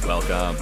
Welcome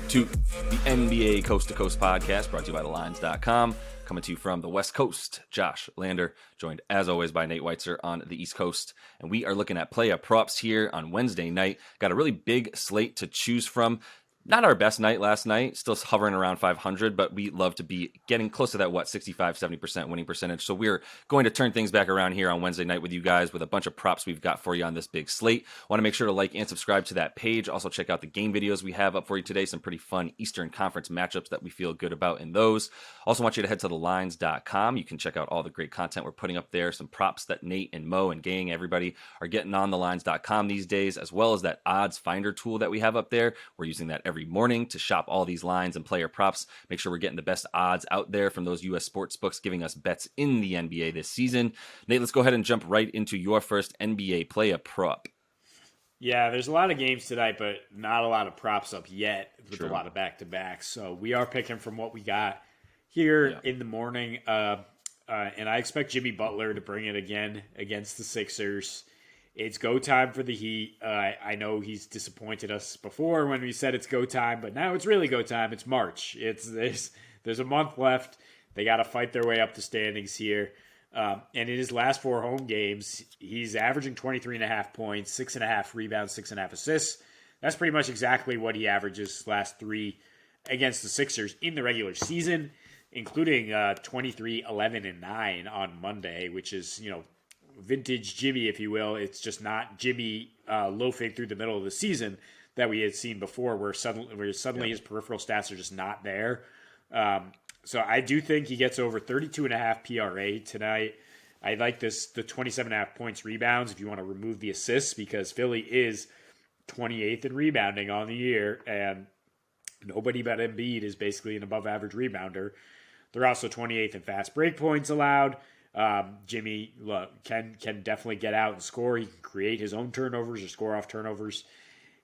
to the NBA Coast to Coast podcast brought to you by thelines.com. Coming to you from the West Coast, Josh Lander, joined as always by Nate Weitzer on the East Coast. And we are looking at play props here on Wednesday night. Got a really big slate to choose from. Not our best night last night, still hovering around 500, but we love to be getting close to that, 65, 70% winning percentage. So we're going to turn things back around here on Wednesday night with you guys with a bunch of props we've got for you on this big slate. Want to make sure to like and subscribe to that page. Also check out the game videos we have up for you today. Some pretty fun Eastern Conference matchups that we feel good about in those. Also want you to head to thelines.com. You can check out all the great content we're putting up there. Some props that Nate and Mo and gang, everybody are getting on thelines.com these days, as well as that odds finder tool that we have up there. We're using that every morning to shop all these lines and player props. Make sure we're getting the best odds out there from those U.S. sports books giving us bets in the NBA this season. Nate, let's go ahead and jump right into your first NBA player prop. Yeah, there's a lot of games tonight, but not a lot of props up yet with True. a lot of back-to-backs. So we are picking from what we got here in the morning. And I expect Jimmy Butler to bring it again against the Sixers. It's go time for the Heat. I know he's disappointed us before when we said it's go time, but now it's really go time. It's March. There's a month left. They got to fight their way up the standings here. And in his last 4 home games, he's averaging 23.5 points, 6.5 rebounds, 6.5 assists. That's pretty much exactly what he averages last 3 against the Sixers in the regular season, including 23, 11, and 9 on Monday, which is, vintage Jimmy, if you will. It's just not Jimmy loafing through the middle of the season that we had seen before, where suddenly his peripheral stats are just not there. So I do think he gets over 32.5 PRA tonight. I like the 27.5 points rebounds if you want to remove the assists, because Philly is 28th in rebounding on the year, and nobody but Embiid is basically an above average rebounder. They're also 28th in fast break points allowed. Jimmy can definitely get out and score. He can create his own turnovers or score off turnovers.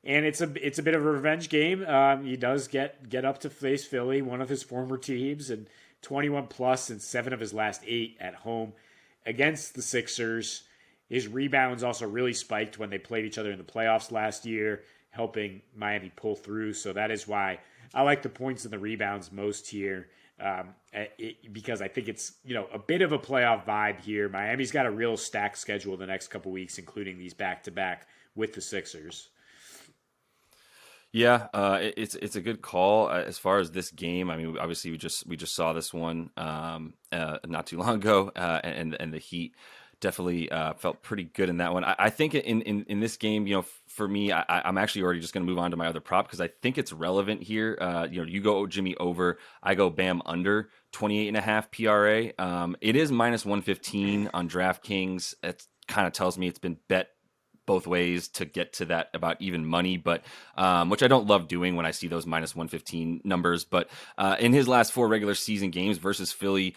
And it's a bit of a revenge game. He does get up to face Philly, one of his former teams, and 21 plus in 7 of his last 8 at home against the Sixers. His rebounds also really spiked when they played each other in the playoffs last year, helping Miami pull through. So that is why I like the points and the rebounds most here. Because I think it's a bit of a playoff vibe here. Miami's got a real stacked schedule the next couple weeks, including these back-to-back with the Sixers. Yeah, it's a good call as far as this game. I mean, obviously we just saw this one not too long ago, and the Heat definitely felt pretty good in that one. I think in this game, for me, I'm actually already just going to move on to my other prop because I think it's relevant here. You go Jimmy over, I go Bam under 28.5 PRA. It is minus 115 on DraftKings. It kind of tells me it's been bet both ways to get to that about even money, but which I don't love doing when I see those minus 115 numbers. But in his last 4 regular season games versus Philly,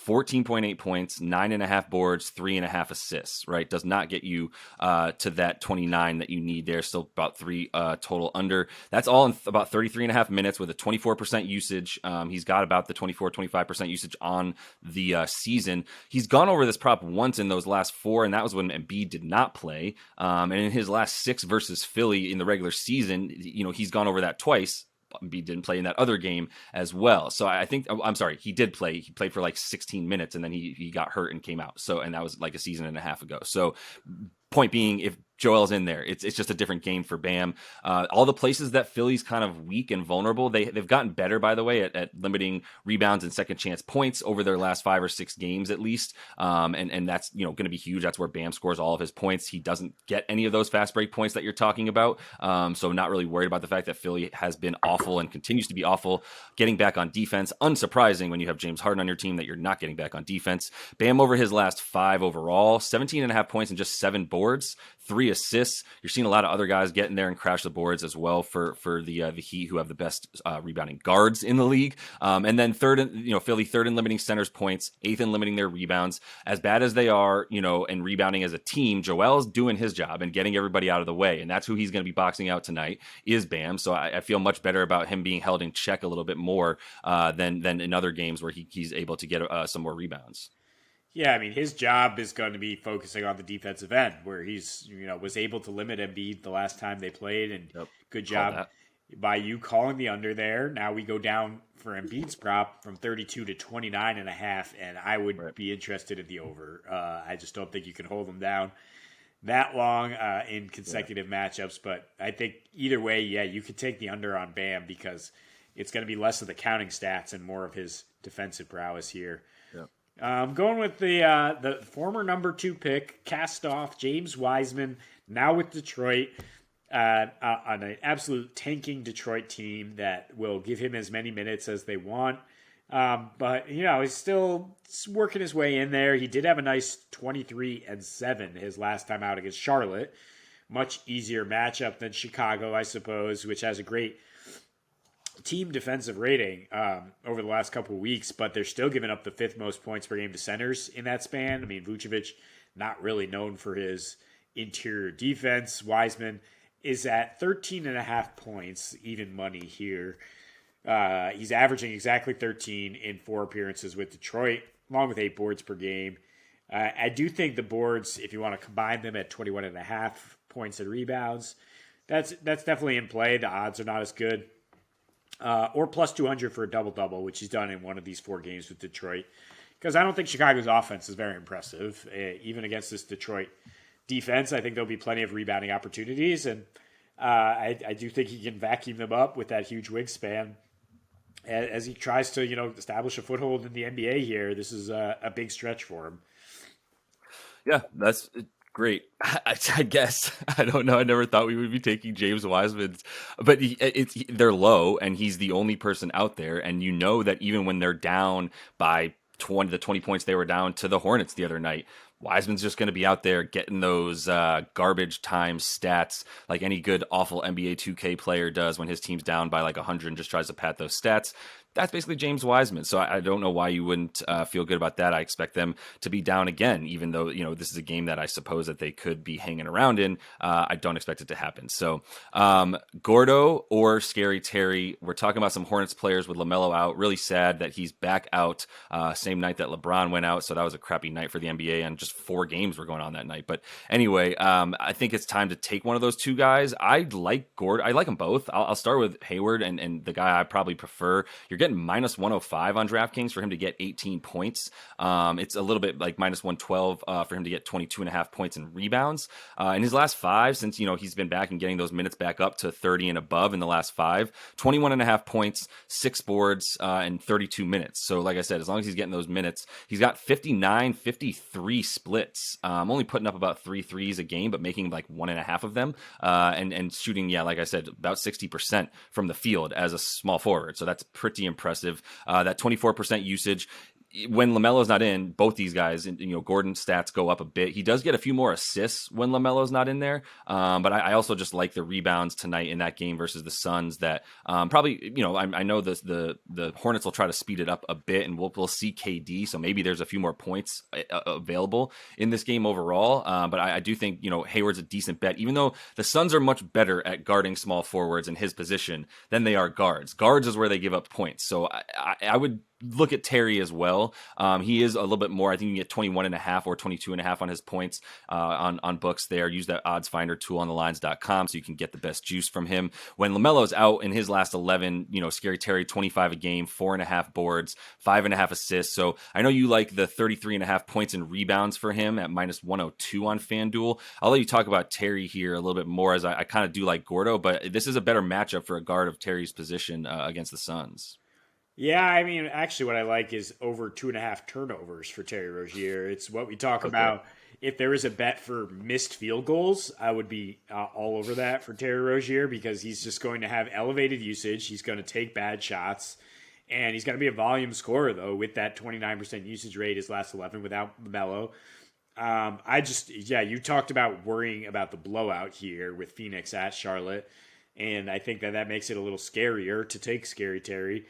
14.8 points, 9.5 boards, 3.5 assists, right? Does not get you to that 29 that you need there. Still about 3 total under. That's all in about 33.5 minutes with a 24% usage. He's got about the 25% usage on the season. He's gone over this prop once in those last 4, and that was when Embiid did not play. And in his last 6 versus Philly in the regular season, he's gone over that twice. Embiid didn't play in that other game as well. So I think, I'm sorry, he did play. He played for like 16 minutes and then he got hurt and came out. So, and that was like a season and a half ago. So point being, if Joel's in there, it's just a different game for Bam. All the places that Philly's kind of weak and vulnerable, they've gotten better, by the way, at limiting rebounds and second chance points over their last 5 or 6 games at least. And that's going to be huge. That's where Bam scores all of his points. He doesn't get any of those fast break points that you're talking about. So not really worried about the fact that Philly has been awful and continues to be awful. Getting back on defense, unsurprising when you have James Harden on your team that you're not getting back on defense. Bam over his last 5 overall, 17.5 points and just 7 boards. 3 assists. You're seeing a lot of other guys get in there and crash the boards as well for the Heat, who have the best rebounding guards in the league. And then Philly third in limiting centers points, 8th in limiting their rebounds. As bad as they are, and rebounding as a team, Joel's doing his job and getting everybody out of the way, and that's who he's going to be boxing out tonight is Bam. So I feel much better about him being held in check a little bit more than in other games where he's able to get some more rebounds. Yeah, I mean, his job is going to be focusing on the defensive end, where he's, was able to limit Embiid the last time they played, and good job by you calling the under there. Now we go down for Embiid's prop from 32 to 29.5, and I would Right. be interested in the over. I just don't think you can hold them down that long in Yeah. consecutive matchups. But I think either way, yeah, you could take the under on Bam because it's going to be less of the counting stats and more of his defensive prowess here. Yeah. Going with the former number 2 pick, cast off James Wiseman, now with Detroit, on an absolute tanking Detroit team that will give him as many minutes as they want. But he's still working his way in there. He did have a nice 23-7 his last time out against Charlotte. Much easier matchup than Chicago, I suppose, which has a great team defensive rating over the last couple of weeks, but they're still giving up the 5th most points per game to centers in that span. I mean, Vucevic, not really known for his interior defense. Wiseman is at 13.5 points, even money here. He's averaging exactly 13 in 4 appearances with Detroit, along with 8 boards per game. I do think the boards, if you want to combine them at 21.5 points and rebounds, that's definitely in play. The odds are not as good. Or plus 200 for a double-double, which he's done in one of these 4 games with Detroit. Because I don't think Chicago's offense is very impressive. Even against this Detroit defense, I think there'll be plenty of rebounding opportunities. And I do think he can vacuum them up with that huge wingspan. As he tries to, establish a foothold in the NBA here, this is a big stretch for him. Yeah, that's great. I guess I don't know. I never thought we would be taking James Wiseman, but they're low, and he's the only person out there. And that even when they're down by 20 points they were down to the Hornets the other night, Wiseman's just going to be out there getting those garbage time stats like any good awful NBA 2K player does when his team's down by like 100 and just tries to pat those stats. That's basically James Wiseman. So I don't know why you wouldn't feel good about that. I expect them to be down again, even though, this is a game that I suppose that they could be hanging around in. I don't expect it to happen. So Gordo or Scary Terry, we're talking about some Hornets players with LaMelo out. Really sad that he's back out same night that LeBron went out. So that was a crappy night for the NBA, and just 4 games were going on that night. But anyway, I think it's time to take one of those 2 guys. I like Gordo. I like them both. I'll start with Hayward and the guy I probably prefer. You're getting minus 105 on DraftKings for him to get 18 points. It's a little bit like minus 112 for him to get 22.5 points in rebounds. In his last 5, since he's been back and getting those minutes back up to 30 and above in the last 5, 21.5 points, 6 boards, and 32 minutes. So like I said, as long as he's getting those minutes, he's got 59-53 splits. Only putting up about 3 threes a game, but making like 1.5 of them, and shooting, like I said, about 60% from the field as a small forward. So that's pretty impressive. That 24% usage. When LaMelo's not in, both these guys, Gordon's stats go up a bit. He does get a few more assists when LaMelo's not in there. But I also just like the rebounds tonight in that game versus the Suns that probably, I know the Hornets will try to speed it up a bit, and we'll see KD. So maybe there's a few more points available in this game overall. But I do think, Hayward's a decent bet, even though the Suns are much better at guarding small forwards in his position than they are guards. Guards is where they give up points. So I would look at Terry as well. He is a little bit more. I think you can get 21.5 or 22.5 on his points on books there. Use that odds finder tool on thelines.com so you can get the best juice from him. When LaMelo's out in his last 11, Scary Terry, 25 a game, 4.5 boards, 5.5 assists. So I know you like the 33.5 points and rebounds for him at minus 102 on FanDuel. I'll let you talk about Terry here a little bit more, as I kind of do like Gordo, but this is a better matchup for a guard of Terry's position against the Suns. Yeah, I mean, actually, what I like is over 2.5 turnovers for Terry Rozier. It's what we talk about. If there is a bet for missed field goals, I would be all over that for Terry Rozier, because he's just going to have elevated usage. He's going to take bad shots, and he's going to be a volume scorer, though, with that 29% usage rate his last 11 without Melo. You talked about worrying about the blowout here with Phoenix at Charlotte, and I think that makes it a little scarier to take Scary Terry.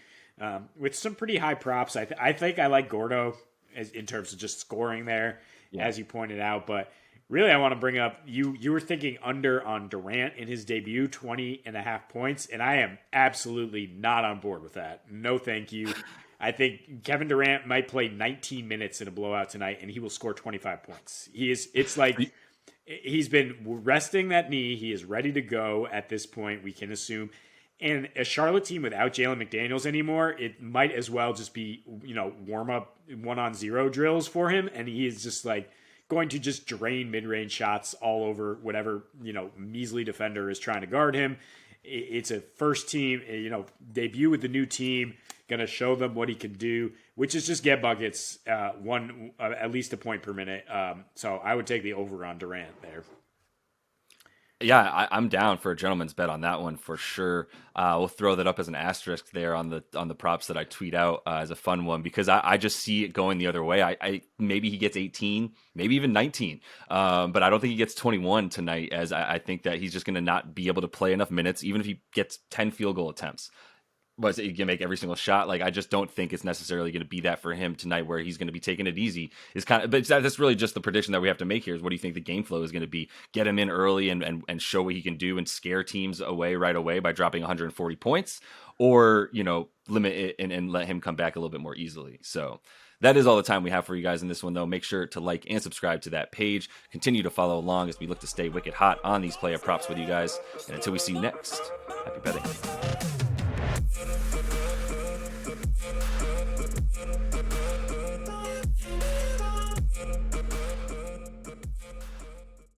With some pretty high props. I think I like Gordo in terms of just scoring there, as you pointed out. But really, I want to bring up, you were thinking under on Durant in his debut, 20.5 points, and I am absolutely not on board with that. No, thank you. I think Kevin Durant might play 19 minutes in a blowout tonight, and he will score 25 points. It's like he's been resting that knee. He is ready to go at this point, we can assume. And a Charlotte team without Jalen McDaniels anymore, it might as well just be, warm up 1-on-0 drills for him. And he is just like going to just drain mid range shots all over whatever, measly defender is trying to guard him. It's a first team, debut with the new team, going to show them what he can do, which is just get buckets, at least a point per minute. So I would take the over on Durant there. Yeah, I'm down for a gentleman's bet on that one for sure. We'll throw that up as an asterisk there on the props that I tweet out as a fun one, because I just see it going the other way. I maybe he gets 18, maybe even 19, but I don't think he gets 21 tonight, as I think that he's just going to not be able to play enough minutes, even if he gets 10 field goal attempts. Was he can make every single shot? Like, I just don't think it's necessarily going to be that for him tonight, where he's going to be taking it easy. But that's really just the prediction that we have to make here. Is what do you think the game flow is going to be? Get him in early and show what he can do and scare teams away right away by dropping 140 points, or limit it and let him come back a little bit more easily. So that is all the time we have for you guys in this one, though. Make sure to like and subscribe to that page. Continue to follow along as we look to stay wicked hot on these player props with you guys. And until we see you next, happy betting.